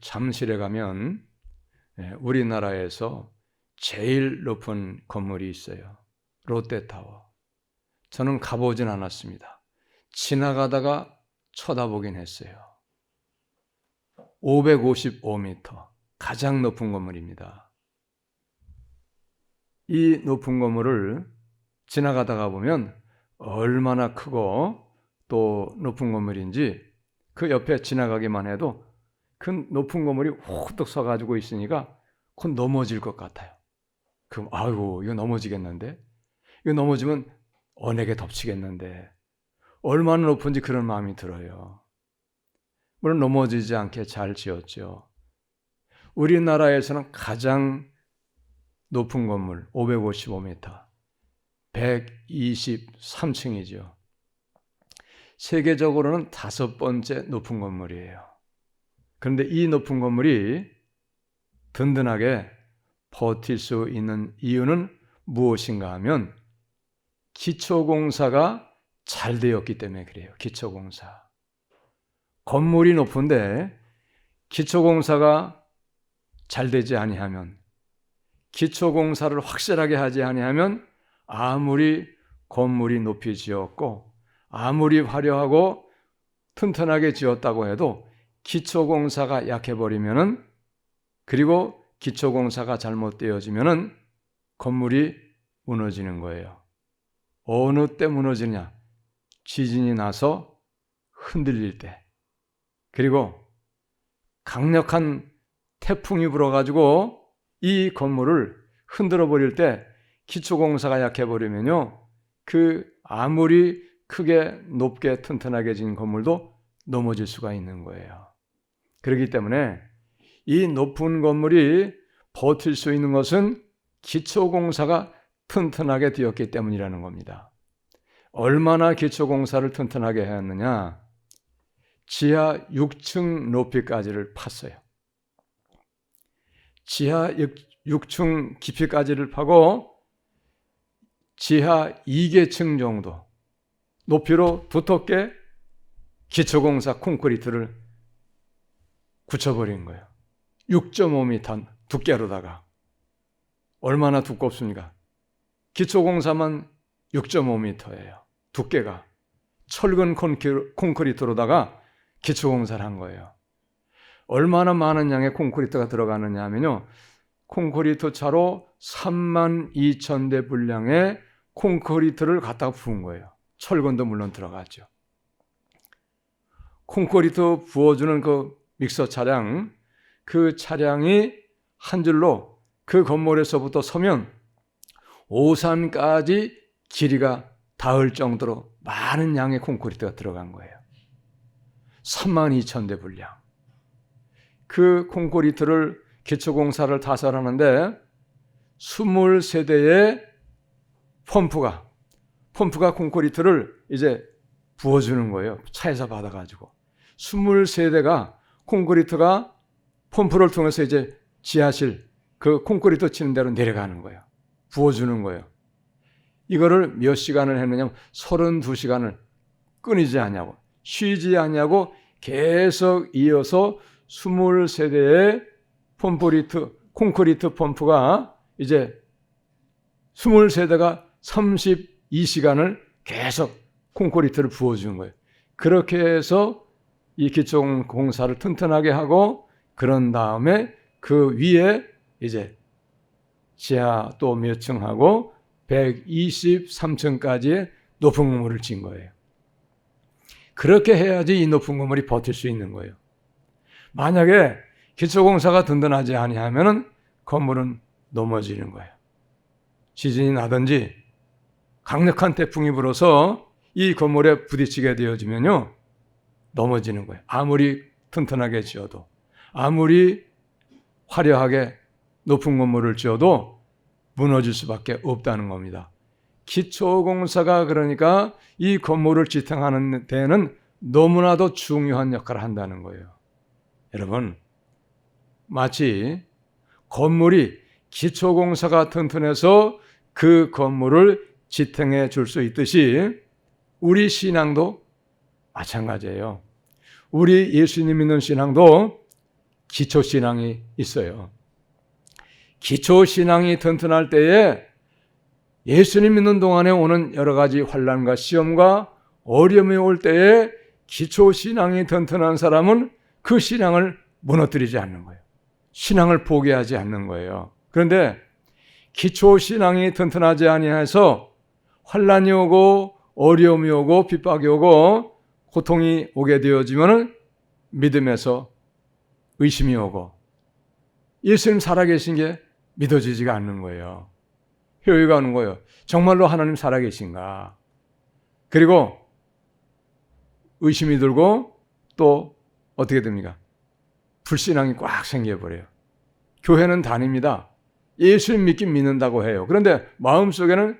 잠실에 가면 우리나라에서 제일 높은 건물이 있어요. 롯데타워. 저는 가보진 않았습니다. 지나가다가 쳐다보긴 했어요. 555m, 가장 높은 건물입니다. 이 높은 건물을 지나가다가 보면 얼마나 크고 또 높은 건물인지 그 옆에 지나가기만 해도 그 높은 건물이 호떡 서가지고 있으니까 곧 넘어질 것 같아요. 그럼 아이고 이거 넘어지겠는데? 이거 넘어지면 언에게 덮치겠는데? 얼마나 높은지 그런 마음이 들어요. 물론 넘어지지 않게 잘 지었죠. 우리나라에서는 가장 높은 건물 555m, 123층이죠. 세계적으로는 5번째 높은 건물이에요. 그런데 이 높은 건물이 든든하게 버틸 수 있는 이유는 무엇인가 하면 기초공사가 잘 되었기 때문에 그래요. 기초공사. 건물이 높은데 기초공사가 잘 되지 아니하면, 기초공사를 확실하게 하지 아니하면 아무리 건물이 높이 지었고 아무리 화려하고 튼튼하게 지었다고 해도 기초공사가 약해버리면은, 그리고 기초공사가 잘못되어지면은 건물이 무너지는 거예요. 어느 때 무너지냐? 지진이 나서 흔들릴 때, 그리고 강력한 태풍이 불어가지고 이 건물을 흔들어 버릴 때 기초공사가 약해버리면요, 그 아무리 크게 높게 튼튼하게 진 건물도 넘어질 수가 있는 거예요. 그렇기 때문에 이 높은 건물이 버틸 수 있는 것은 기초공사가 튼튼하게 되었기 때문이라는 겁니다. 얼마나 기초공사를 튼튼하게 했느냐? 지하 6층 높이까지를 팠어요. 지하 6층 깊이까지를 파고 지하 2계층 정도 높이로 두텁게 기초공사 콘크리트를 굳혀버린 거예요. 6.5m 두께로다가. 얼마나 두껍습니까? 기초공사만 6.5m예요. 두께가. 철근 콘크리트로다가 기초공사를 한 거예요. 얼마나 많은 양의 콘크리트가 들어가느냐 하면요, 콘크리트 차로 32,000대 분량의 콘크리트를 갖다가 부은 거예요. 철근도 물론 들어갔죠. 콘크리트 부어주는 그 믹서 차량, 그 차량이 한 줄로 그 건물에서부터 서면 오산까지 길이가 닿을 정도로 많은 양의 콘크리트가 들어간 거예요. 32,000대 분량. 그 콘크리트를 기초공사를 타설하는데 23대의 펌프가 콘크리트를 이제 부어주는 거예요. 차에서 받아가지고 23대가 콘크리트가 펌프를 통해서 이제 지하실 그 콘크리트 치는 대로 내려가는 거예요. 부어주는 거예요. 이거를 몇 시간을 했느냐면 32시간을 끊이지 않냐고, 쉬지 않냐고 계속 이어서 23대의 콘크리트 펌프가 이제 23대가 32시간을 계속 콘크리트를 부어주는 거예요. 그렇게 해서 이 기초공사를 튼튼하게 하고, 그런 다음에 그 위에 이제 지하 또 몇 층하고 123층까지의 높은 건물을 진 거예요. 그렇게 해야지 이 높은 건물이 버틸 수 있는 거예요. 만약에 기초공사가 든든하지 아니하면은 건물은 넘어지는 거예요. 지진이 나든지 강력한 태풍이 불어서 이 건물에 부딪히게 되어지면요, 넘어지는 거예요. 아무리 튼튼하게 지어도, 아무리 화려하게 높은 건물을 지어도 무너질 수밖에 없다는 겁니다. 기초공사가 그러니까 이 건물을 지탱하는 데에는 너무나도 중요한 역할을 한다는 거예요. 여러분, 마치 건물이 기초공사가 튼튼해서 그 건물을 지탱해 줄 수 있듯이 우리 신앙도 마찬가지예요. 우리 예수님 믿는 신앙도 기초신앙이 있어요. 기초신앙이 튼튼할 때에 예수님 믿는 동안에 오는 여러 가지 환난과 시험과 어려움이 올 때에 기초신앙이 튼튼한 사람은 그 신앙을 무너뜨리지 않는 거예요. 신앙을 포기하지 않는 거예요. 그런데 기초신앙이 튼튼하지 아니해서 환난이 오고 어려움이 오고 핍박이 오고 고통이 오게 되어지면 믿음에서 의심이 오고 예수님 살아계신 게 믿어지지가 않는 거예요. 회의가 오는 거예요. 정말로 하나님 살아계신가? 그리고 의심이 들고 또 어떻게 됩니까? 불신앙이 꽉 생겨버려요. 교회는 다닙니다. 예수님 믿긴 믿는다고 해요. 그런데 마음속에는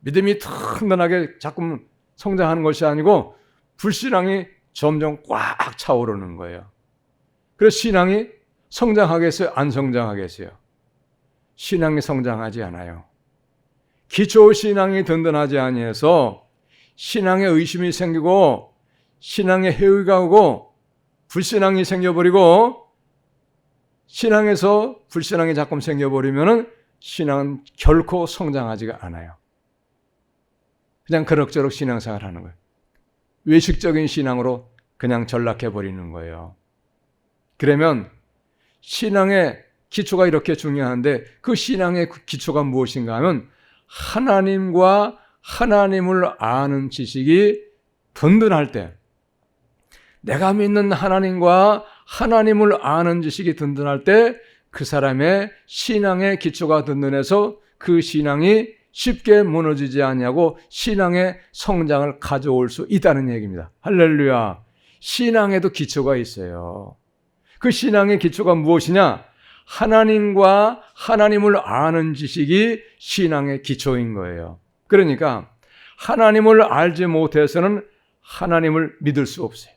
믿음이 튼튼하게 자꾸 성장하는 것이 아니고 불신앙이 점점 꽉 차오르는 거예요. 그래서 신앙이 성장하겠어요? 안 성장하겠어요? 신앙이 성장하지 않아요. 기초 신앙이 든든하지 아니해서 신앙에 의심이 생기고 신앙에 해의가 오고 불신앙이 생겨버리고 신앙에서 불신앙이 자꾸 생겨버리면 신앙은 결코 성장하지가 않아요. 그냥 그럭저럭 신앙생활 하는 거예요. 외식적인 신앙으로 그냥 전락해버리는 거예요. 그러면 신앙의 기초가 이렇게 중요한데 그 신앙의 기초가 무엇인가 하면 하나님과 하나님을 아는 지식이 든든할 때, 내가 믿는 하나님과 하나님을 아는 지식이 든든할 때 그 사람의 신앙의 기초가 든든해서 그 신앙이 쉽게 무너지지 않냐고 신앙의 성장을 가져올 수 있다는 얘기입니다. 할렐루야. 신앙에도 기초가 있어요. 그 신앙의 기초가 무엇이냐? 하나님과 하나님을 아는 지식이 신앙의 기초인 거예요. 그러니까 하나님을 알지 못해서는 하나님을 믿을 수 없어요.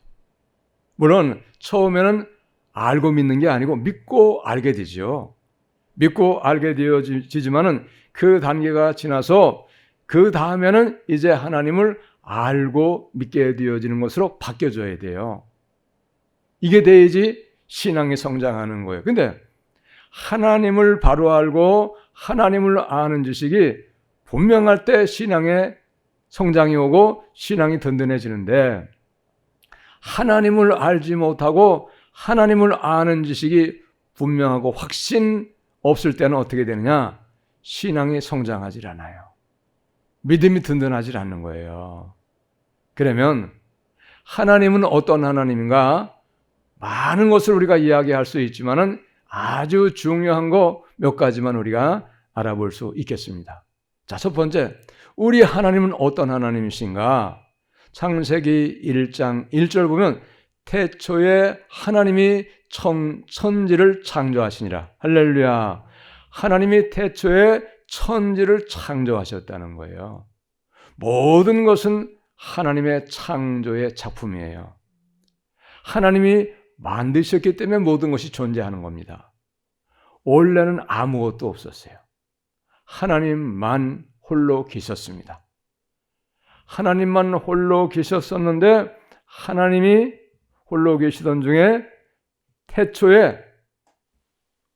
물론 처음에는 알고 믿는 게 아니고 믿고 알게 되죠. 믿고 알게 되어지지만은 그 단계가 지나서 그 다음에는 이제 하나님을 알고 믿게 되어지는 것으로 바뀌어져야 돼요. 이게 돼야지 신앙이 성장하는 거예요. 근데 하나님을 바로 알고 하나님을 아는 지식이 분명할 때 신앙의 성장이 오고 신앙이 든든해지는데 하나님을 알지 못하고 하나님을 아는 지식이 분명하고 확신 없을 때는 어떻게 되느냐? 신앙이 성장하지 않아요. 믿음이 든든하지 않는 거예요. 그러면 하나님은 어떤 하나님인가? 많은 것을 우리가 이야기할 수 있지만은 아주 중요한 거 몇 가지만 우리가 알아볼 수 있겠습니다. 자, 첫 번째, 우리 하나님은 어떤 하나님이신가? 창세기 1장 1절 보면 태초에 하나님이 천지를 창조하시니라. 할렐루야. 하나님이 태초에 천지를 창조하셨다는 거예요. 모든 것은 하나님의 창조의 작품이에요. 하나님이 만드셨기 때문에 모든 것이 존재하는 겁니다. 원래는 아무것도 없었어요. 하나님만 홀로 계셨습니다. 하나님만 홀로 계셨었는데 하나님이 홀로 계시던 중에 태초에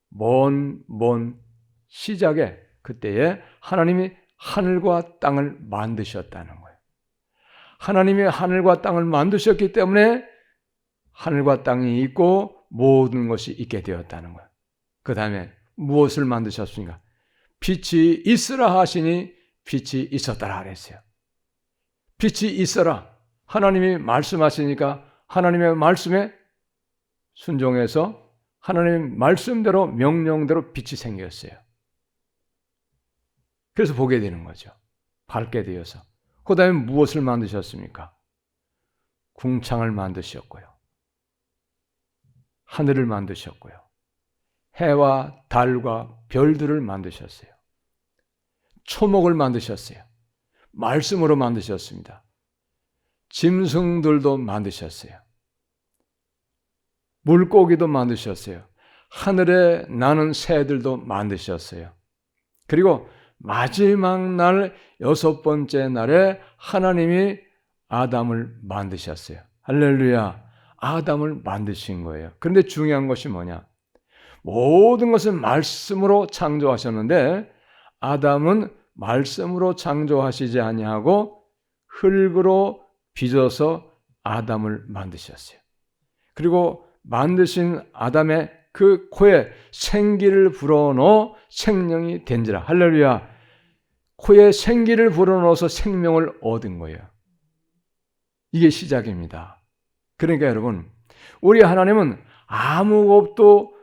먼 시작에 그때에 하나님이 하늘과 땅을 만드셨다는 거예요. 하나님이 하늘과 땅을 만드셨기 때문에 하늘과 땅이 있고 모든 것이 있게 되었다는 거예요. 그 다음에 무엇을 만드셨습니까? 빛이 있으라 하시니 빛이 있었더라 그랬어요. 빛이 있어라. 하나님이 말씀하시니까 하나님의 말씀에 순종해서 하나님의 말씀대로 명령대로 빛이 생겼어요. 그래서 보게 되는 거죠. 밝게 되어서. 그 다음에 무엇을 만드셨습니까? 궁창을 만드셨고요. 하늘을 만드셨고요. 해와 달과 별들을 만드셨어요. 초목을 만드셨어요. 말씀으로 만드셨습니다. 짐승들도 만드셨어요. 물고기도 만드셨어요. 하늘에 나는 새들도 만드셨어요. 그리고 마지막 날 6번째 날에 하나님이 아담을 만드셨어요. 할렐루야. 아담을 만드신 거예요. 그런데 중요한 것이 뭐냐? 모든 것을 말씀으로 창조하셨는데 아담은 말씀으로 창조하시지 아니하고 흙으로 빚어서 아담을 만드셨어요. 그리고 만드신 아담의 그 코에 생기를 불어넣어 생명이 된지라. 할렐루야. 코에 생기를 불어넣어서 생명을 얻은 거예요. 이게 시작입니다. 그러니까 여러분, 우리 하나님은 아무것도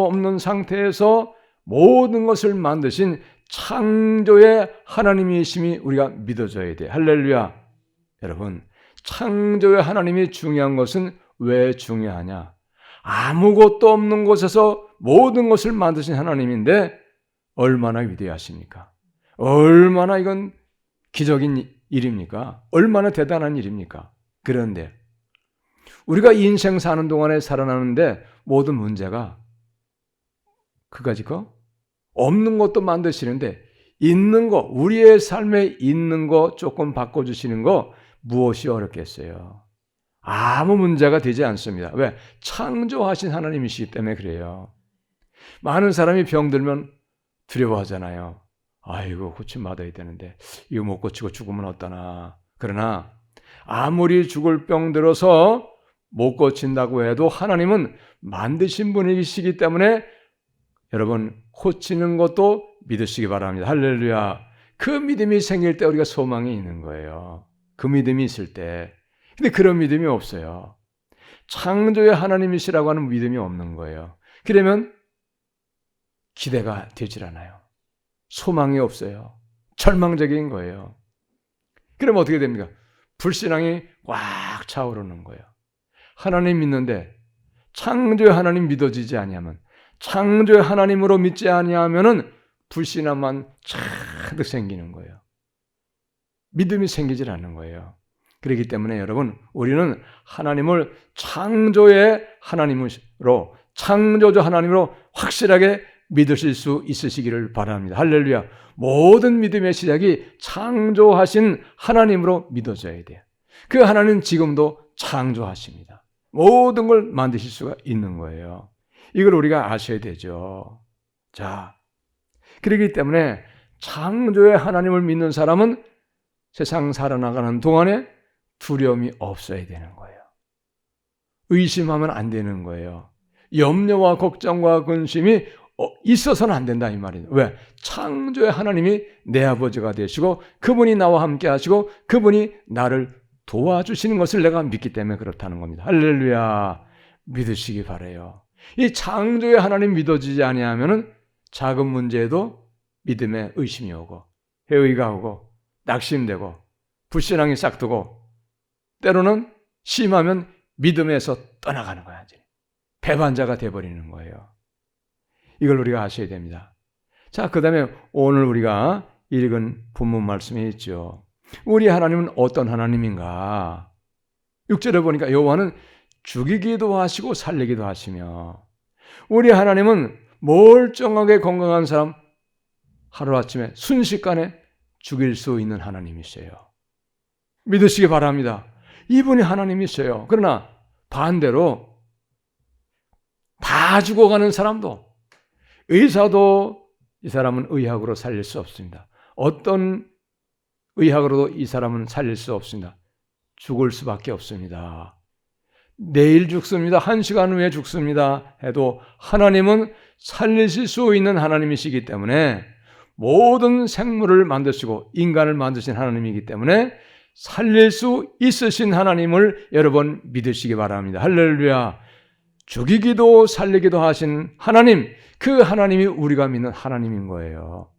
없는 상태에서 모든 것을 만드신 창조의 하나님이심이 우리가 믿어져야 돼요. 할렐루야. 여러분, 창조의 하나님이 중요한 것은 왜 중요하냐? 아무것도 없는 곳에서 모든 것을 만드신 하나님인데 얼마나 위대하십니까? 얼마나 이건 기적인 일입니까? 얼마나 대단한 일입니까? 그런데 우리가 인생 사는 동안에 살아나는데 모든 문제가 그가지 거 없는 것도 만드시는데 있는 거, 우리의 삶에 있는 거 조금 바꿔주시는 거 무엇이 어렵겠어요? 아무 문제가 되지 않습니다. 왜? 창조하신 하나님이시기 때문에 그래요. 많은 사람이 병들면 두려워하잖아요. 아이고 고침받아야 되는데 이거 못 고치고 죽으면 어떠나. 그러나 아무리 죽을 병 들어서 못 고친다고 해도 하나님은 만드신 분이시기 때문에 여러분 고치는 것도 믿으시기 바랍니다. 할렐루야. 그 믿음이 생길 때 우리가 소망이 있는 거예요. 그 믿음이 있을 때. 근데 그런 믿음이 없어요. 창조의 하나님이시라고 하는 믿음이 없는 거예요. 그러면 기대가 되질 않아요. 소망이 없어요. 절망적인 거예요. 그럼 어떻게 됩니까? 불신앙이 꽉 차오르는 거예요. 하나님 믿는데 창조의 하나님 믿어지지 아니하면, 창조의 하나님으로 믿지 아니하면은 불신앙만 차득 생기는 거예요. 믿음이 생기질 않는 거예요. 그렇기 때문에 여러분, 우리는 하나님을 창조의 하나님으로, 창조주 하나님으로 확실하게 믿으실 수 있으시기를 바랍니다. 할렐루야. 모든 믿음의 시작이 창조하신 하나님으로 믿어져야 돼요. 그 하나님은 지금도 창조하십니다. 모든 걸 만드실 수가 있는 거예요. 이걸 우리가 아셔야 되죠. 자, 그렇기 때문에 창조의 하나님을 믿는 사람은 세상 살아나가는 동안에 두려움이 없어야 되는 거예요. 의심하면 안 되는 거예요. 염려와 걱정과 근심이 있어서는 안 된다 이 말이에요. 왜? 창조의 하나님이 내 아버지가 되시고 그분이 나와 함께 하시고 그분이 나를 도와주시는 것을 내가 믿기 때문에 그렇다는 겁니다. 할렐루야. 믿으시기 바라요. 이 창조의 하나님 믿어지지 아니하면은 작은 문제에도 믿음에 의심이 오고 회의가 오고 낙심되고 불신앙이 싹트고 때로는 심하면 믿음에서 떠나가는 거야. 배반자가 돼버리는 거예요. 이걸 우리가 아셔야 됩니다. 자, 그 다음에 오늘 우리가 읽은 본문 말씀에 있죠. 우리 하나님은 어떤 하나님인가? 6절에 보니까 여호와는 죽이기도 하시고 살리기도 하시며, 우리 하나님은 멀쩡하게 건강한 사람 하루아침에 순식간에 죽일 수 있는 하나님이세요. 믿으시기 바랍니다. 이분이 하나님이세요. 그러나 반대로 다 죽어가는 사람도, 의사도 이 사람은 의학으로 살릴 수 없습니다. 어떤 의학으로도 이 사람은 살릴 수 없습니다. 죽을 수밖에 없습니다. 내일 죽습니다. 1시간 후에 죽습니다. 해도 하나님은 살리실 수 있는 하나님이시기 때문에, 모든 생물을 만드시고 인간을 만드신 하나님이기 때문에 살릴 수 있으신 하나님을 여러분 믿으시기 바랍니다. 할렐루야. 죽이기도 살리기도 하신 하나님, 그 하나님이 우리가 믿는 하나님인 거예요.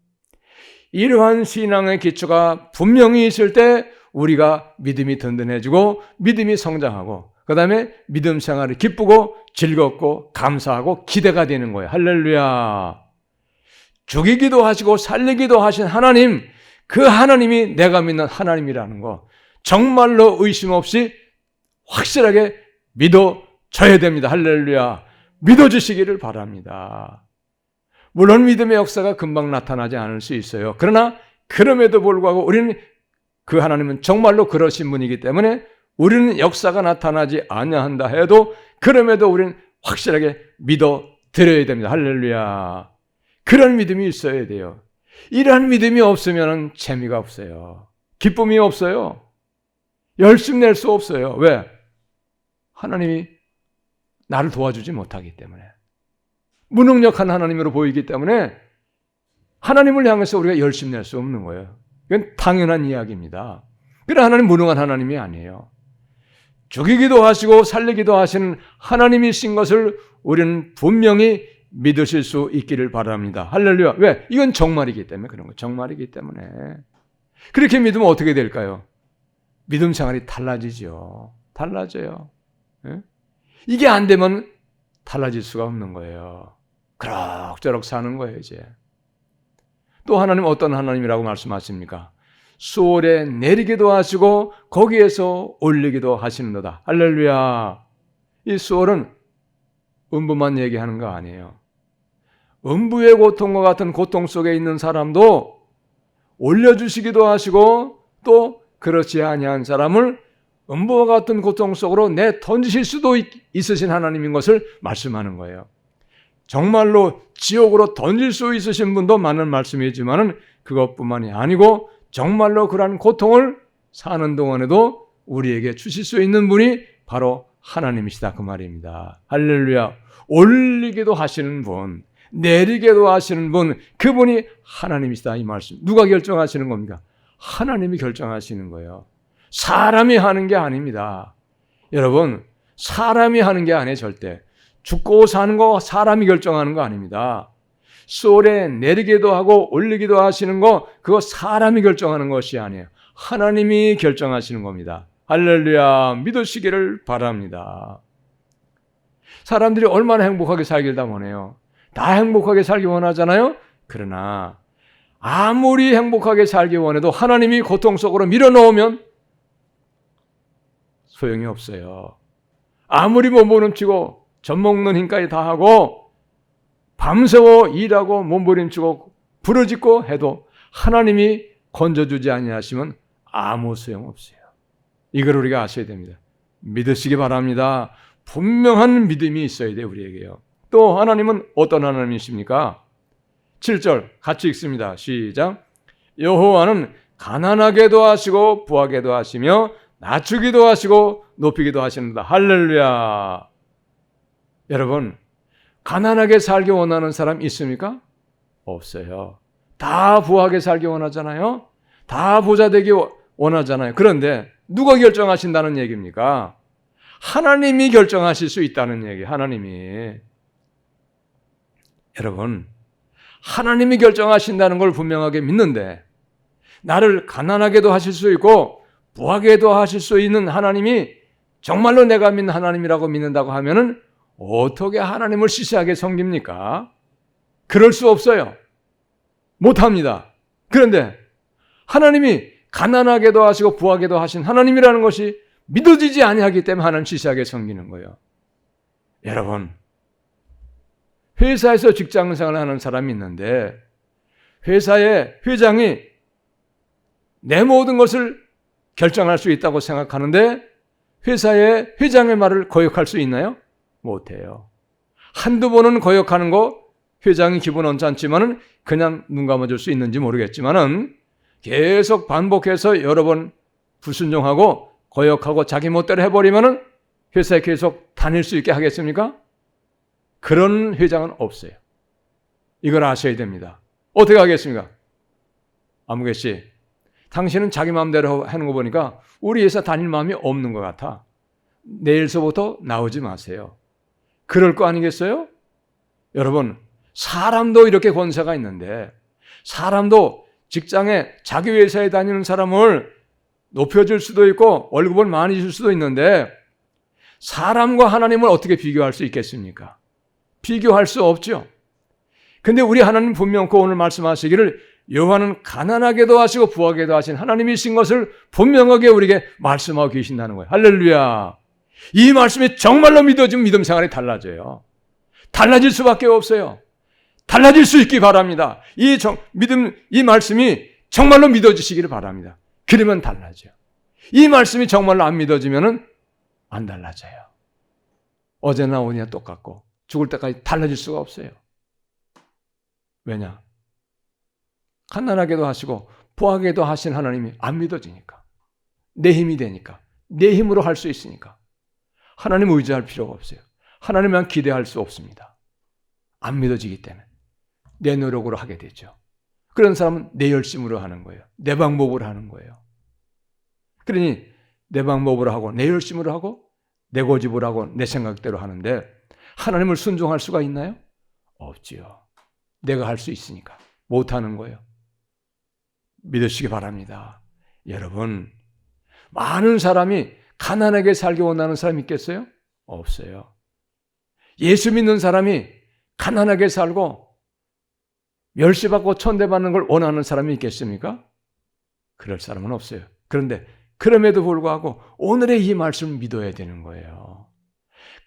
이러한 신앙의 기초가 분명히 있을 때 우리가 믿음이 든든해지고 믿음이 성장하고 그 다음에 믿음 생활이 기쁘고 즐겁고 감사하고 기대가 되는 거예요. 할렐루야. 죽이기도 하시고 살리기도 하신 하나님, 그 하나님이 내가 믿는 하나님이라는 거 정말로 의심 없이 확실하게 믿어줘야 됩니다. 할렐루야. 믿어주시기를 바랍니다. 물론 믿음의 역사가 금방 나타나지 않을 수 있어요. 그러나 그럼에도 불구하고 우리는, 그 하나님은 정말로 그러신 분이기 때문에 우리는 역사가 나타나지 아니한다 해도 그럼에도 우리는 확실하게 믿어 드려야 됩니다. 할렐루야. 그런 믿음이 있어야 돼요. 이러한 믿음이 없으면 재미가 없어요. 기쁨이 없어요. 열심 낼 수 없어요. 왜? 하나님이 나를 도와주지 못하기 때문에. 무능력한 하나님으로 보이기 때문에 하나님을 향해서 우리가 열심 낼 수 없는 거예요. 이건 당연한 이야기입니다. 그러나 하나님 무능한 하나님이 아니에요. 죽이기도 하시고 살리기도 하시는 하나님이신 것을 우리는 분명히 믿으실 수 있기를 바랍니다. 할렐루야. 왜? 이건 정말이기 때문에 그런 거예요. 정말이기 때문에. 그렇게 믿으면 어떻게 될까요? 믿음 생활이 달라지죠. 달라져요. 예? 이게 안 되면 달라질 수가 없는 거예요. 그럭저럭 사는 거예요, 이제. 또 하나님 어떤 하나님이라고 말씀하십니까? 수월에 내리기도 하시고 거기에서 올리기도 하시는도다. 할렐루야. 이 수월은 음부만 얘기하는 거 아니에요. 음부의 고통과 같은 고통 속에 있는 사람도 올려주시기도 하시고 또 그렇지 아니한 사람을 음부와 같은 고통 속으로 내던지실 수도 있으신 하나님인 것을 말씀하는 거예요. 정말로 지옥으로 던질 수 있으신 분도 많은 말씀이지만 그것뿐만이 아니고 정말로 그러한 고통을 사는 동안에도 우리에게 주실 수 있는 분이 바로 하나님이시다 그 말입니다. 할렐루야. 올리기도 하시는 분, 내리기도 하시는 분, 그분이 하나님이시다 이 말씀. 누가 결정하시는 겁니까? 하나님이 결정하시는 거예요. 사람이 하는 게 아닙니다. 여러분, 사람이 하는 게 아니에요, 절대. 죽고 사는 거 사람이 결정하는 거 아닙니다. 수월에 내리기도 하고 올리기도 하시는 거 그거 사람이 결정하는 것이 아니에요. 하나님이 결정하시는 겁니다. 할렐루야. 믿으시기를 바랍니다. 사람들이 얼마나 행복하게 살길 다 원해요. 다 행복하게 살기 원하잖아요. 그러나 아무리 행복하게 살기 원해도 하나님이 고통 속으로 밀어넣으면 소용이 없어요. 아무리 몸부림치고 젖먹는 힘까지 다 하고 밤새워 일하고 몸부림치고 부르짖고 해도 하나님이 건져주지 아니하시면 아무 소용없어요. 이걸 우리가 아셔야 됩니다. 믿으시기 바랍니다. 분명한 믿음이 있어야 돼요, 우리에게요. 또 하나님은 어떤 하나님이십니까? 7절 같이 읽습니다. 시작. 여호와는 가난하게도 하시고 부하게도 하시며 낮추기도 하시고 높이기도 하시는다. 할렐루야. 여러분, 가난하게 살기 원하는 사람 있습니까? 없어요. 다 부하게 살기 원하잖아요. 다 부자 되기 원하잖아요. 그런데 누가 결정하신다는 얘기입니까? 하나님이 결정하실 수 있다는 얘기예요. 하나님이. 여러분, 하나님이 결정하신다는 걸 분명하게 믿는데 나를 가난하게도 하실 수 있고 부하게도 하실 수 있는 하나님이 정말로 내가 믿는 하나님이라고 믿는다고 하면은 어떻게 하나님을 시시하게 섬깁니까? 그럴 수 없어요. 못합니다. 그런데 하나님이 가난하게도 하시고 부하게도 하신 하나님이라는 것이 믿어지지 아니하기 때문에 하나님 시시하게 섬기는 거예요. 여러분, 회사에서 직장생활을 하는 사람이 있는데 회사의 회장이 내 모든 것을 결정할 수 있다고 생각하는데 회사의 회장의 말을 거역할 수 있나요? 못해요. 한두 번은 거역하는 거 회장이 기분 언짢지만은 그냥 눈 감아줄 수 있는지 모르겠지만은 계속 반복해서 여러 번 불순종하고 거역하고 자기 멋대로 해버리면은 회사에 계속 다닐 수 있게 하겠습니까? 그런 회장은 없어요. 이걸 아셔야 됩니다. 어떻게 하겠습니까? 아무개 씨, 당신은 자기 마음대로 하는 거 보니까 우리 회사 다닐 마음이 없는 것 같아. 내일서부터 나오지 마세요. 그럴 거 아니겠어요? 여러분, 사람도 이렇게 권세가 있는데 사람도 직장에 자기 회사에 다니는 사람을 높여줄 수도 있고 월급을 많이 줄 수도 있는데 사람과 하나님을 어떻게 비교할 수 있겠습니까? 비교할 수 없죠. 근데 우리 하나님 분명코 오늘 말씀하시기를 여호와는 가난하게도 하시고 부하게도 하신 하나님이신 것을 분명하게 우리에게 말씀하고 계신다는 거예요. 할렐루야. 이 말씀이 정말로 믿어지면 믿음 생활이 달라져요. 달라질 수밖에 없어요. 달라질 수 있기 바랍니다. 이 말씀이 정말로 믿어지시기를 바랍니다. 그러면 달라져요. 이 말씀이 정말로 안 믿어지면은 안 달라져요. 어제나 오늘이나 똑같고 죽을 때까지 달라질 수가 없어요. 왜냐? 가난하게도 하시고 부하게도 하신 하나님이 안 믿어지니까. 내 힘이 되니까. 내 힘으로 할 수 있으니까. 하나님 의지할 필요가 없어요. 하나님만 기대할 수 없습니다. 안 믿어지기 때문에. 내 노력으로 하게 되죠. 그런 사람은 내 열심으로 하는 거예요. 내 방법으로 하는 거예요. 그러니 내 방법으로 하고 내 열심으로 하고 내 고집으로 하고 내 생각대로 하는데 하나님을 순종할 수가 있나요? 없지요. 내가 할 수 있으니까 못하는 거예요. 믿으시기 바랍니다. 여러분, 많은 사람이 가난하게 살기 원하는 사람이 있겠어요? 없어요. 예수 믿는 사람이 가난하게 살고 멸시받고 천대받는 걸 원하는 사람이 있겠습니까? 그럴 사람은 없어요. 그런데 그럼에도 불구하고 오늘의 이 말씀을 믿어야 되는 거예요.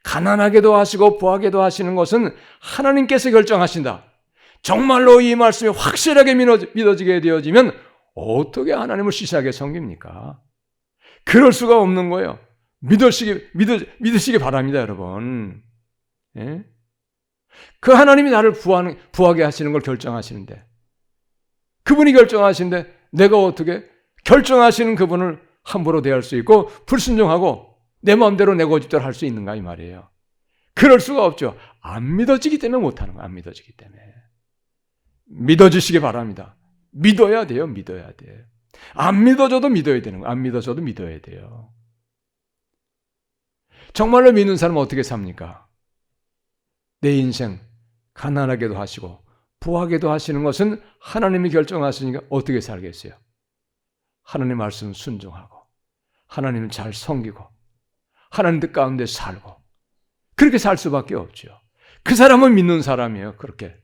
가난하게도 하시고 부하게도 하시는 것은 하나님께서 결정하신다. 정말로 이 말씀이 확실하게 믿어지게 되어지면 어떻게 하나님을 시시하게 섬깁니까? 그럴 수가 없는 거예요. 믿으시기 바랍니다, 여러분. 예? 그 하나님이 나를 부하게 하시는 걸 결정하시는데, 그분이 결정하시는데 내가 어떻게 결정하시는 그분을 함부로 대할 수 있고 불순종하고 내 마음대로 내 고집대로 할 수 있는가 이 말이에요. 그럴 수가 없죠. 안 믿어지기 때문에 못하는 거예요. 안 믿어지기 때문에. 믿어주시기 바랍니다. 믿어야 돼요. 믿어야 돼요. 안 믿어져도 믿어야 되는 거예요. 안 믿어져도 믿어야 돼요. 정말로 믿는 사람은 어떻게 삽니까? 내 인생 가난하게도 하시고 부하게도 하시는 것은 하나님이 결정하시니까 어떻게 살겠어요? 하나님 말씀 순종하고 하나님을 잘 섬기고 하나님 뜻 가운데 살고 그렇게 살 수밖에 없죠. 그 사람은 믿는 사람이에요. 그렇게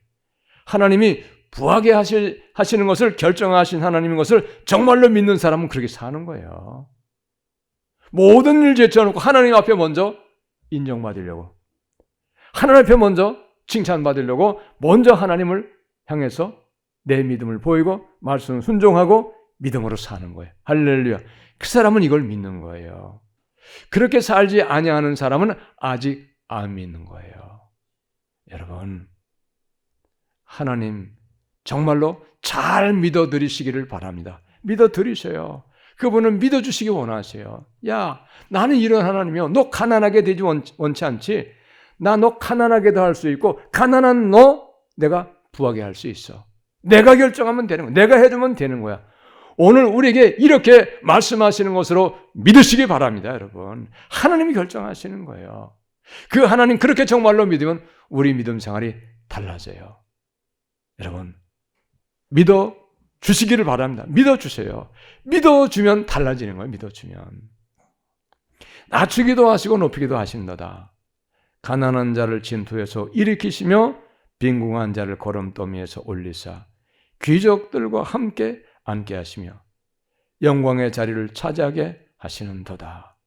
하나님이 부하게 하시는 것을 결정하신 하나님인 것을 정말로 믿는 사람은 그렇게 사는 거예요. 모든 일 제쳐놓고 하나님 앞에 먼저 인정받으려고, 하나님 앞에 먼저 칭찬받으려고 먼저 하나님을 향해서 내 믿음을 보이고 말씀을 순종하고 믿음으로 사는 거예요. 할렐루야. 그 사람은 이걸 믿는 거예요. 그렇게 살지 아니하는 사람은 아직 안 믿는 거예요. 여러분, 하나님 정말로 잘 믿어드리시기를 바랍니다. 믿어드리셔요. 그분은 믿어주시기 원하세요. 야, 나는 이런 하나님이요. 너 가난하게 되지 원치 않지? 나 너 가난하게도 할 수 있고 가난한 너 내가 부하게 할 수 있어. 내가 결정하면 되는 거야. 내가 해주면 되는 거야. 오늘 우리에게 이렇게 말씀하시는 것으로 믿으시기 바랍니다, 여러분. 하나님이 결정하시는 거예요. 그 하나님 그렇게 정말로 믿으면 우리 믿음 생활이 달라져요. 여러분, 믿어주시기를 바랍니다. 믿어주세요. 믿어주면 달라지는 거예요. 믿어주면. 낮추기도 하시고 높이기도 하신다다. 가난한 자를 진토에서 일으키시며 빈궁한 자를 거름더미에서 올리사 귀족들과 함께 앉게 하시며 영광의 자리를 차지하게 하시는도다.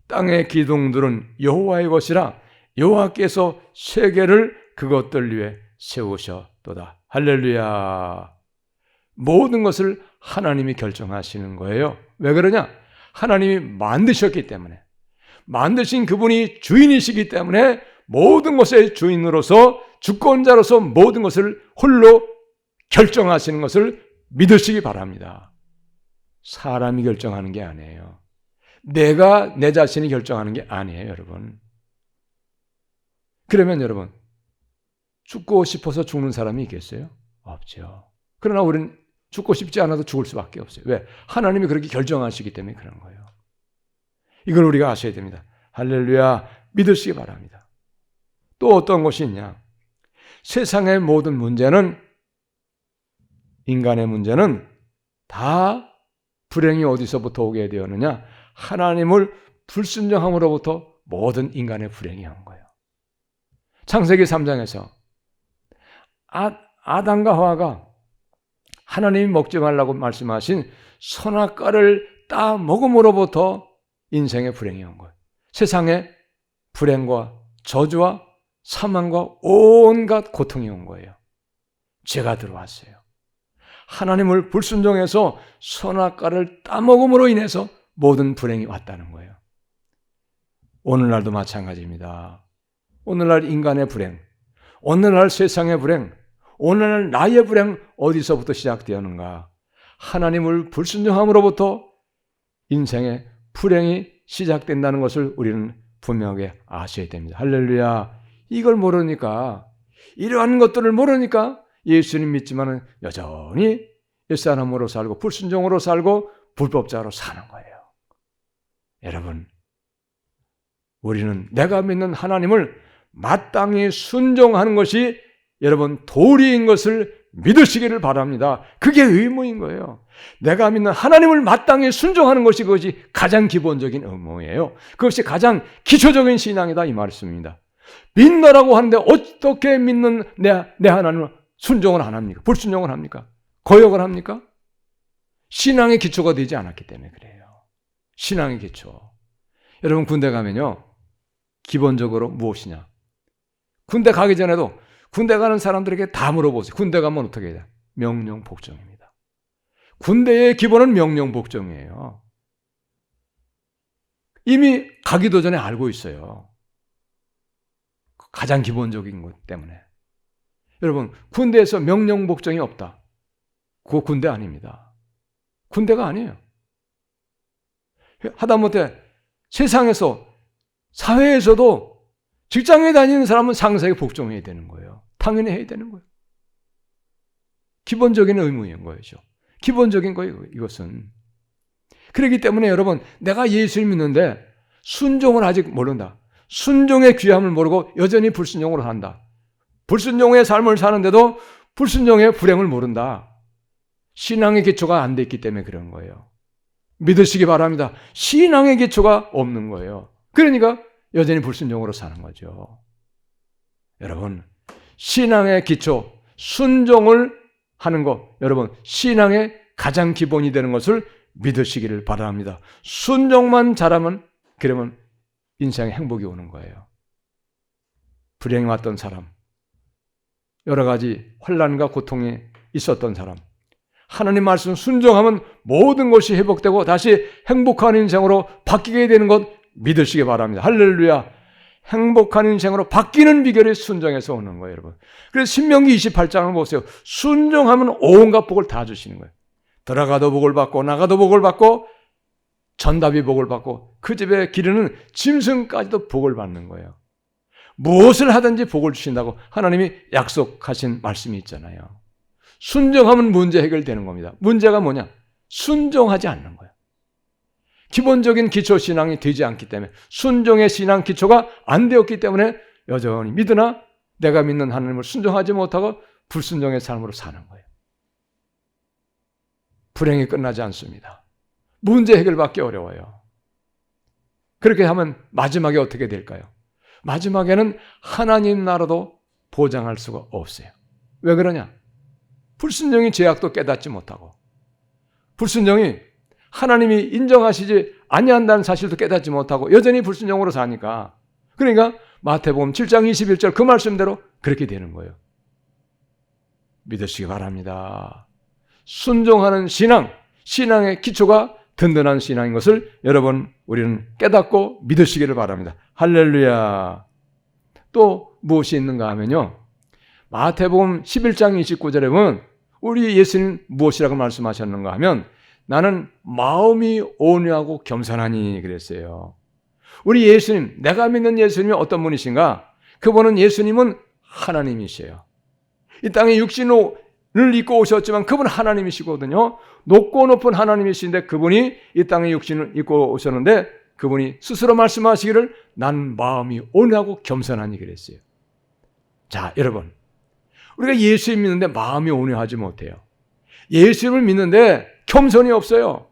땅의 기둥들은 여호와의 것이라 여호와께서 세계를 그것들 위에 세우셨도다. 할렐루야. 모든 것을 하나님이 결정하시는 거예요. 왜 그러냐? 하나님이 만드셨기 때문에, 만드신 그분이 주인이시기 때문에 모든 것의 주인으로서 주권자로서 모든 것을 홀로 결정하시는 것을 믿으시기 바랍니다. 사람이 결정하는 게 아니에요. 내가 내 자신이 결정하는 게 아니에요, 여러분. 그러면 여러분, 죽고 싶어서 죽는 사람이 있겠어요? 없죠. 그러나 우리는 죽고 싶지 않아도 죽을 수밖에 없어요. 왜? 하나님이 그렇게 결정하시기 때문에 그런 거예요. 이걸 우리가 아셔야 됩니다. 할렐루야. 믿으시기 바랍니다. 또 어떤 것이 있냐? 세상의 모든 문제는, 인간의 문제는 다 불행이 어디서부터 오게 되었느냐? 하나님을 불순종함으로부터 모든 인간의 불행이 온 거예요. 창세기 3장에서 아담과 하와가 하나님이 먹지 말라고 말씀하신 선악과를 따 먹음으로부터 인생의 불행이 온 거예요. 세상에 불행과 저주와 사망과 온갖 고통이 온 거예요. 죄가 들어왔어요. 하나님을 불순종해서 선악과를 따먹음으로 인해서 모든 불행이 왔다는 거예요. 오늘날도 마찬가지입니다. 오늘날 인간의 불행, 오늘날 세상의 불행, 오늘날 나의 불행 어디서부터 시작되었는가? 하나님을 불순종함으로부터 인생의 불행이 시작된다는 것을 우리는 분명하게 아셔야 됩니다. 할렐루야. 이걸 모르니까, 이러한 것들을 모르니까 예수님 믿지만은 여전히 옛사람으로 살고 불순종으로 살고 불법자로 사는 거예요. 여러분, 우리는 내가 믿는 하나님을 마땅히 순종하는 것이 여러분 도리인 것을 믿으시기를 바랍니다. 그게 의무인 거예요. 내가 믿는 하나님을 마땅히 순종하는 것이 그것이 가장 기본적인 의무예요. 그것이 가장 기초적인 신앙이다 이 말씀입니다. 믿노라고 하는데 어떻게 믿는 내 하나님을 순종을 안 합니까? 불순종을 합니까? 거역을 합니까? 신앙의 기초가 되지 않았기 때문에 그래요. 신앙의 기초. 여러분 군대 가면요. 기본적으로 무엇이냐? 군대 가기 전에도 군대 가는 사람들에게 다 물어보세요. 군대 가면 어떻게 해야 돼? 명령복종입니다. 군대의 기본은 명령복종이에요. 이미 가기도 전에 알고 있어요. 가장 기본적인 것 때문에. 여러분, 군대에서 명령복종이 없다. 그거 군대 아닙니다. 군대가 아니에요. 하다못해 세상에서, 사회에서도 직장에 다니는 사람은 상사에게 복종해야 되는 거예요. 당연히 해야 되는 거예요. 기본적인 의무인 거죠. 기본적인 거예요, 이것은. 그렇기 때문에 여러분, 내가 예수를 믿는데 순종을 아직 모른다. 순종의 귀함을 모르고 여전히 불순종으로 산다. 불순종의 삶을 사는데도 불순종의 불행을 모른다. 신앙의 기초가 안 돼 있기 때문에 그런 거예요. 믿으시기 바랍니다. 신앙의 기초가 없는 거예요. 그러니까 여전히 불순종으로 사는 거죠. 여러분, 신앙의 기초, 순종을 하는 것, 여러분, 신앙의 가장 기본이 되는 것을 믿으시기를 바랍니다. 순종만 잘하면, 그러면 인생에 행복이 오는 거예요. 불행이 왔던 사람, 여러 가지 혼란과 고통이 있었던 사람, 하나님 말씀 순종하면 모든 것이 회복되고 다시 행복한 인생으로 바뀌게 되는 것 믿으시기 바랍니다. 할렐루야. 행복한 인생으로 바뀌는 비결이 순종에서 오는 거예요, 여러분. 그래서 신명기 28장을 보세요. 순종하면 온갖 복을 다 주시는 거예요. 들어가도 복을 받고 나가도 복을 받고 전답이 복을 받고 그 집에 기르는 짐승까지도 복을 받는 거예요. 무엇을 하든지 복을 주신다고 하나님이 약속하신 말씀이 있잖아요. 순종하면 문제 해결되는 겁니다. 문제가 뭐냐? 순종하지 않는 거예요. 기본적인 기초 신앙이 되지 않기 때문에, 순종의 신앙 기초가 안 되었기 때문에 여전히 믿으나 내가 믿는 하나님을 순종하지 못하고 불순종의 삶으로 사는 거예요. 불행이 끝나지 않습니다. 문제 해결받기 어려워요. 그렇게 하면 마지막에 어떻게 될까요? 마지막에는 하나님 나라도 보장할 수가 없어요. 왜 그러냐? 불순종이 죄악도 깨닫지 못하고, 불순종이 하나님이 인정하시지 아니한다는 사실도 깨닫지 못하고 여전히 불순종으로 사니까, 그러니까 마태복음 7장 21절 그 말씀대로 그렇게 되는 거예요. 믿으시기 바랍니다. 순종하는 신앙, 신앙의 기초가 든든한 신앙인 것을 여러분 우리는 깨닫고 믿으시기를 바랍니다. 할렐루야. 또 무엇이 있는가 하면요, 마태복음 11장 29절에 보면 우리 예수님 무엇이라고 말씀하셨는가 하면 나는 마음이 온유하고 겸손하니 그랬어요. 우리 예수님, 내가 믿는 예수님이 어떤 분이신가? 그분은 예수님은 하나님이세요. 이 땅에 육신을 입고 오셨지만 그분은 하나님이시거든요. 높고 높은 하나님이신데 그분이 이 땅에 육신을 입고 오셨는데 그분이 스스로 말씀하시기를 난 마음이 온유하고 겸손하니 그랬어요. 자, 여러분, 우리가 예수님 믿는데 마음이 온유하지 못해요. 예수님을 믿는데 겸손이 없어요.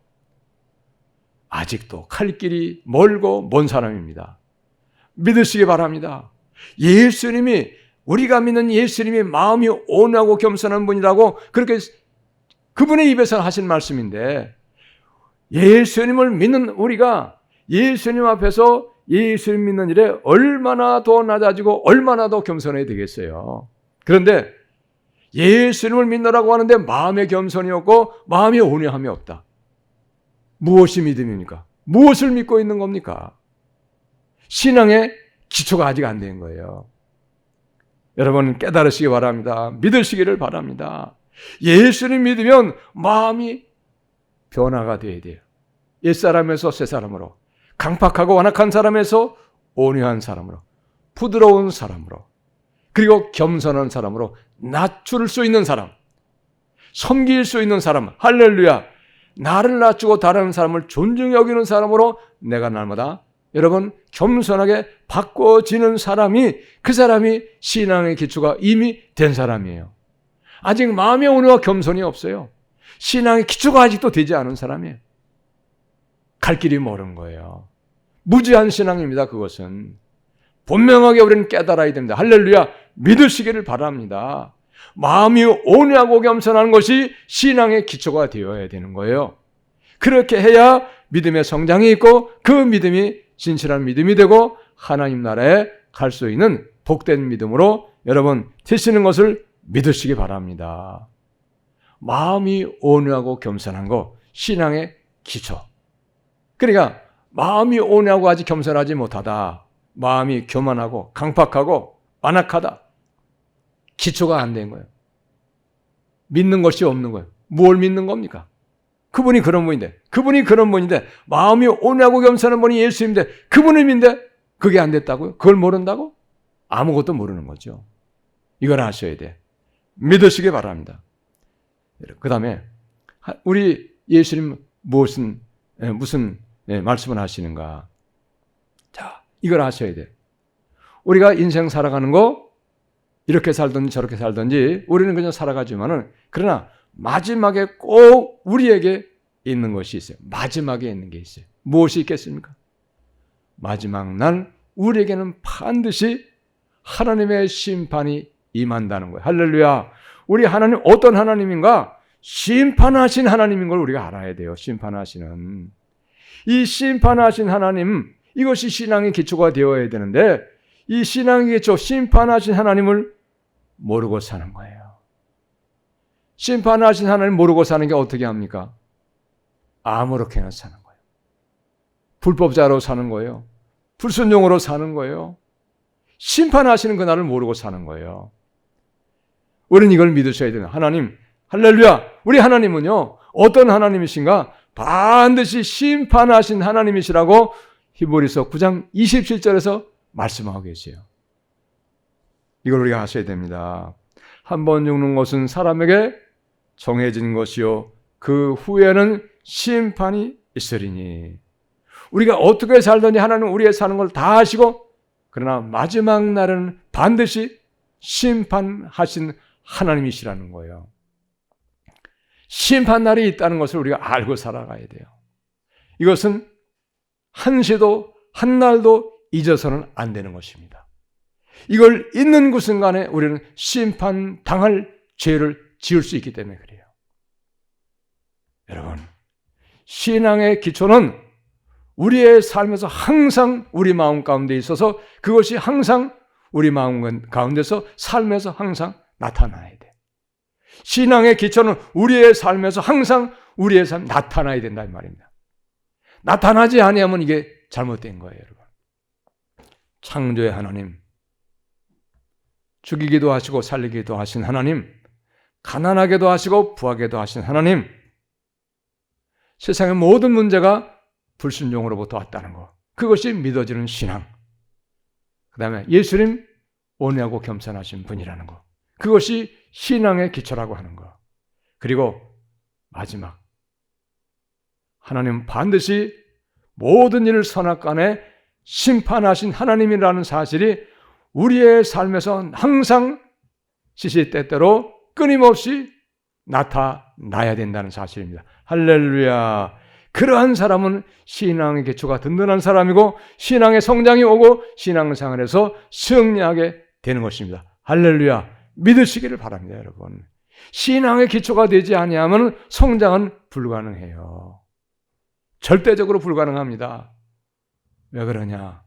아직도 갈 길이 멀고 먼 사람입니다. 믿으시기 바랍니다. 예수님이, 우리가 믿는 예수님이 마음이 온유하고 겸손한 분이라고 그렇게 그분의 입에서 하신 말씀인데, 예수님을 믿는 우리가 예수님 앞에서 예수님 믿는 일에 얼마나 더 낮아지고 얼마나 더 겸손해야 되겠어요. 그런데 예수님을 믿노라고 하는데 마음의 겸손이 없고 마음의 온유함이 없다. 무엇이 믿음입니까? 무엇을 믿고 있는 겁니까? 신앙의 기초가 아직 안 된 거예요. 여러분 깨달으시기 바랍니다. 믿으시기를 바랍니다. 예수님 믿으면 마음이 변화가 되어야 돼요. 옛사람에서 새사람으로, 강팍하고 완악한 사람에서 온유한 사람으로, 부드러운 사람으로, 그리고 겸손한 사람으로 낮출 수 있는 사람, 섬길 수 있는 사람, 할렐루야, 나를 낮추고 다른 사람을 존중히 여기는 사람으로 내가 날마다 여러분 겸손하게 바꿔지는 사람이, 그 사람이 신앙의 기초가 이미 된 사람이에요. 아직 마음의 온유와 겸손이 없어요. 신앙의 기초가 아직도 되지 않은 사람이에요. 갈 길이 멀은 거예요. 무지한 신앙입니다. 그것은 분명하게 우리는 깨달아야 됩니다. 할렐루야, 믿으시기를 바랍니다. 마음이 온유하고 겸손한 것이 신앙의 기초가 되어야 되는 거예요. 그렇게 해야 믿음의 성장이 있고 그 믿음이 진실한 믿음이 되고 하나님 나라에 갈 수 있는 복된 믿음으로 여러분 되시는 것을 믿으시기 바랍니다. 마음이 온유하고 겸손한 거 신앙의 기초. 그러니까 마음이 온유하고 아직 겸손하지 못하다, 마음이 교만하고 강팍하고 완악하다, 기초가 안 된 거예요. 믿는 것이 없는 거예요. 뭘 믿는 겁니까? 그분이 그런 분인데 마음이 온유하고 겸손한 분이 예수님인데 그분을 믿는데 그게 안 됐다고요? 그걸 모른다고? 아무것도 모르는 거죠. 이걸 아셔야 돼. 믿으시기 바랍니다. 그 다음에 우리 예수님 무슨 말씀을 하시는가? 자, 이걸 아셔야 돼. 우리가 인생 살아가는 거 이렇게 살든지 저렇게 살든지 우리는 그냥 살아가지만은, 그러나 마지막에 꼭 우리에게 있는 것이 있어요. 마지막에 있는 게 있어요. 무엇이 있겠습니까? 마지막 날 우리에게는 반드시 하나님의 심판이 임한다는 거예요. 할렐루야. 우리 하나님 어떤 하나님인가? 심판하신 하나님인 걸 우리가 알아야 돼요. 심판하시는. 이 심판하신 하나님, 이것이 신앙의 기초가 되어야 되는데 이 신앙의 기초, 심판하신 하나님을 모르고 사는 거예요. 심판하신 하나님 모르고 사는 게 어떻게 합니까? 아무렇게나 사는 거예요. 불법자로 사는 거예요. 불순종으로 사는 거예요. 심판하시는 그날을 모르고 사는 거예요. 우리는 이걸 믿으셔야 돼요. 하나님, 할렐루야, 우리 하나님은요 어떤 하나님이신가? 반드시 심판하신 하나님이시라고 히브리서 9장 27절에서 말씀하고 계세요. 이걸 우리가 아셔야 됩니다. 한 번 죽는 것은 사람에게 정해진 것이요 그 후에는 심판이 있으리니. 우리가 어떻게 살든지 하나님은 우리의 사는 걸 다 아시고, 그러나 마지막 날은 반드시 심판하신 하나님이시라는 거예요. 심판날이 있다는 것을 우리가 알고 살아가야 돼요. 이것은 한시도 한날도 잊어서는 안 되는 것입니다. 이걸 잊는 그 순간에 우리는 심판당할 죄를 지을 수 있기 때문에 그래요. 여러분, 신앙의 기초는 우리의 삶에서 항상 우리 마음 가운데 있어서 그것이 항상 우리 마음 가운데서 삶에서 항상 나타나야 돼. 신앙의 기초는 우리의 삶에서 항상 우리의 삶 나타나야 된다는 말입니다. 나타나지 아니하면 이게 잘못된 거예요, 여러분. 창조의 하나님, 죽이기도 하시고 살리기도 하신 하나님, 가난하게도 하시고 부하게도 하신 하나님, 세상의 모든 문제가 불순종으로부터 왔다는 것, 그것이 믿어지는 신앙. 그 다음에 예수님 온유하고 겸손하신 분이라는 것, 그것이 신앙의 기초라고 하는 것. 그리고 마지막, 하나님 반드시 모든 일을 선악간에 심판하신 하나님이라는 사실이 우리의 삶에서 항상 시시때때로 끊임없이 나타나야 된다는 사실입니다. 할렐루야. 그러한 사람은 신앙의 기초가 든든한 사람이고 신앙의 성장이 오고 신앙생활에서 승리하게 되는 것입니다. 할렐루야. 믿으시기를 바랍니다, 여러분. 신앙의 기초가 되지 아니하면 성장은 불가능해요. 절대적으로 불가능합니다. 왜 그러냐?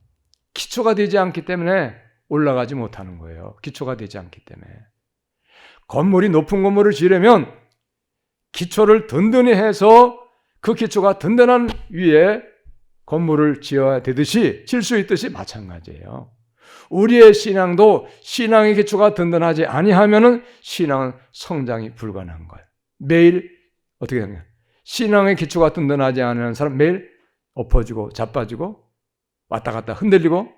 기초가 되지 않기 때문에 올라가지 못하는 거예요. 기초가 되지 않기 때문에. 건물이 높은 건물을 지으려면 기초를 든든히 해서 그 기초가 든든한 위에 건물을 지어야 되듯이, 질 수 있듯이 마찬가지예요. 우리의 신앙도 신앙의 기초가 든든하지 아니하면은 신앙은 성장이 불가능한 거예요. 매일 어떻게 되냐? 신앙의 기초가 든든하지 않은 사람 매일 엎어지고 자빠지고 왔다 갔다 흔들리고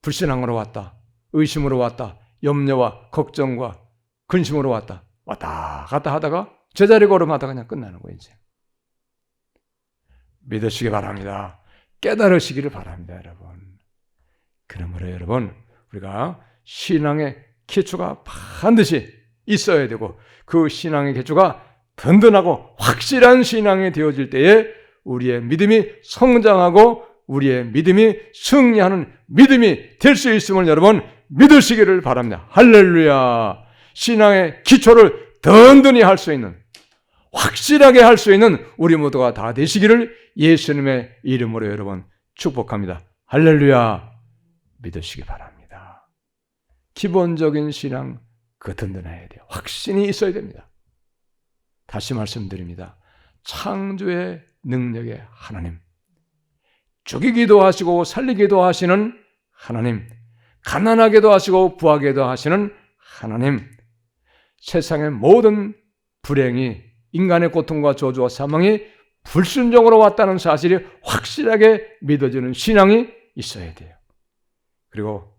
불신앙으로 왔다, 의심으로 왔다, 염려와 걱정과 근심으로 왔다 갔다 하다가 제자리 걸음하다가 그냥 끝나는 거예요. 이제 믿으시기 바랍니다. 깨달으시기를 바랍니다, 여러분. 그러므로 여러분, 우리가 신앙의 기초가 반드시 있어야 되고 그 신앙의 기초가 든든하고 확실한 신앙이 되어질 때에 우리의 믿음이 성장하고 우리의 믿음이 승리하는 믿음이 될 수 있음을 여러분 믿으시기를 바랍니다. 할렐루야. 신앙의 기초를 든든히 할 수 있는, 확실하게 할 수 있는 우리 모두가 다 되시기를 예수님의 이름으로 여러분 축복합니다. 할렐루야. 믿으시기 바랍니다. 기본적인 신앙 그 든든해야 돼요. 확신이 있어야 됩니다. 다시 말씀드립니다. 창조의 능력의 하나님, 죽이기도 하시고 살리기도 하시는 하나님, 가난하게도 하시고 부하게도 하시는 하나님, 세상의 모든 불행이, 인간의 고통과 저주와 사망이 불순종으로 왔다는 사실이 확실하게 믿어지는 신앙이 있어야 돼요. 그리고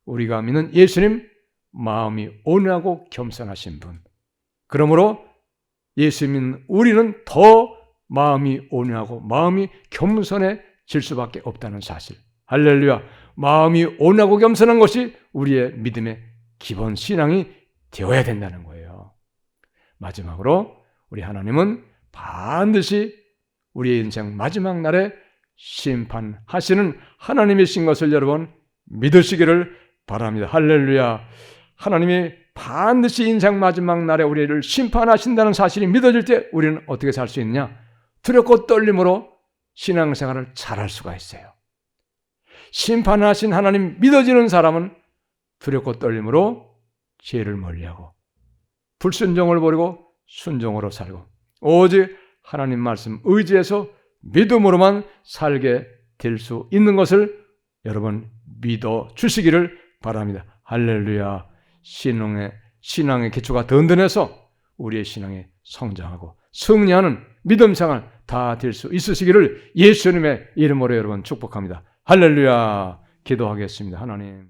우리가 믿는 예수님, 마음이 온유하고 겸손하신 분. 그러므로 예수 믿는 우리는 더 마음이 온유하고 마음이 겸손해질 수밖에 없다는 사실. 할렐루야. 마음이 온유하고 겸손한 것이 우리의 믿음의 기본 신앙이 되어야 된다는 거예요. 마지막으로 우리 하나님은 반드시 우리의 인생 마지막 날에 심판하시는 하나님이신 것을 여러분 믿으시기를 바랍니다. 할렐루야. 하나님이 반드시 인생 마지막 날에 우리를 심판하신다는 사실이 믿어질 때 우리는 어떻게 살 수 있느냐? 두렵고 떨림으로 신앙생활을 잘할 수가 있어요. 심판하신 하나님 믿어지는 사람은 두렵고 떨림으로 죄를 멀리하고 불순종을 버리고 순종으로 살고 오직 하나님 말씀 의지해서 믿음으로만 살게 될 수 있는 것을 여러분 믿어 주시기를 바랍니다. 할렐루야. 신앙의 기초가 든든해서 우리의 신앙이 성장하고 승리하는 믿음 생활 다 될 수 있으시기를 예수님의 이름으로 여러분 축복합니다. 할렐루야. 기도하겠습니다. 하나님.